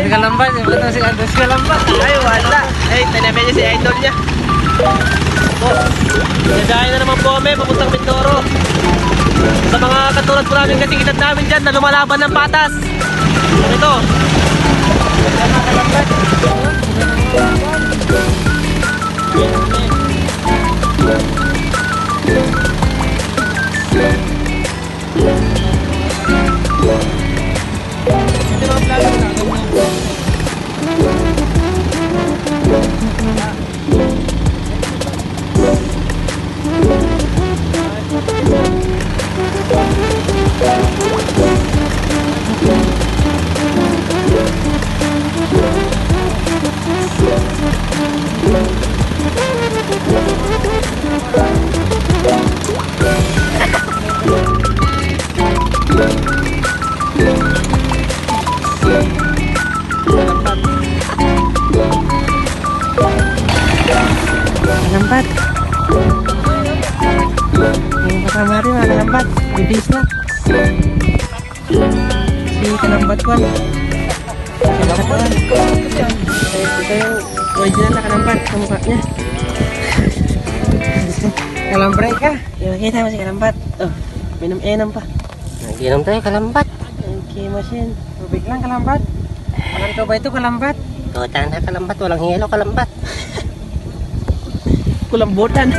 Kalambat, ito si Andres Kalambat. Ay, wala. Ay, tinabi niya si idol niya. Po, nagaya na naman po kami, papuntang Mindoro. Sa mga katulad po namin kasing edad namin dyan na lumalaban ng patas. Ito. Kalambat. Yung kasama rin mga kalambat. Bibis na. Si Kalambat ko. Kalambat ko. Ito yung original na Kalambat sa mukha niya. Kalambray ka. Yung makita mo si Kalambat. Oh, minum-enam pa. Naginom tayo, Kalambat. Okay, machine. Tubig lang Kalambat. Alam ko ba ito Kalambat? Tutan na, Kalambat. Walang hilo, Kalambat. Kulambutan.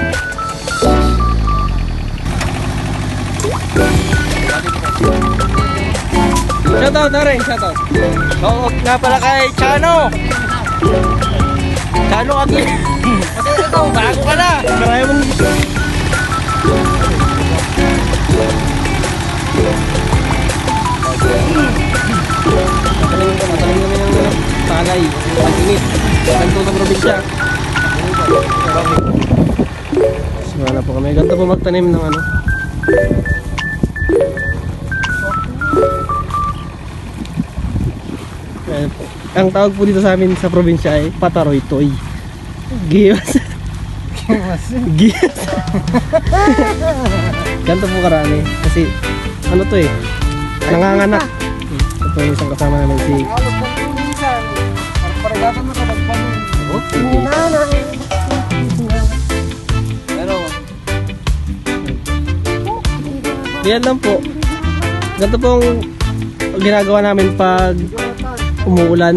Shoutout na rin, shoutout. Oo, nga pala kay Chano. Chano Agil. Kasi ito, bago ka na. Marami mong mataling namin ang palay. Pag-init. Ganito sa probinsya. Wala po kami. Ganito po magtanim ng ano. Ang tawag po dito sa amin sa probinsya ay pataroy-toy. Giyas. Giyas. Ganito po karami. Kasi ano to eh. Nanganganak. Ito yung isang kasama namin si yan lang po. Ganito pong ginagawa namin pag umuulan.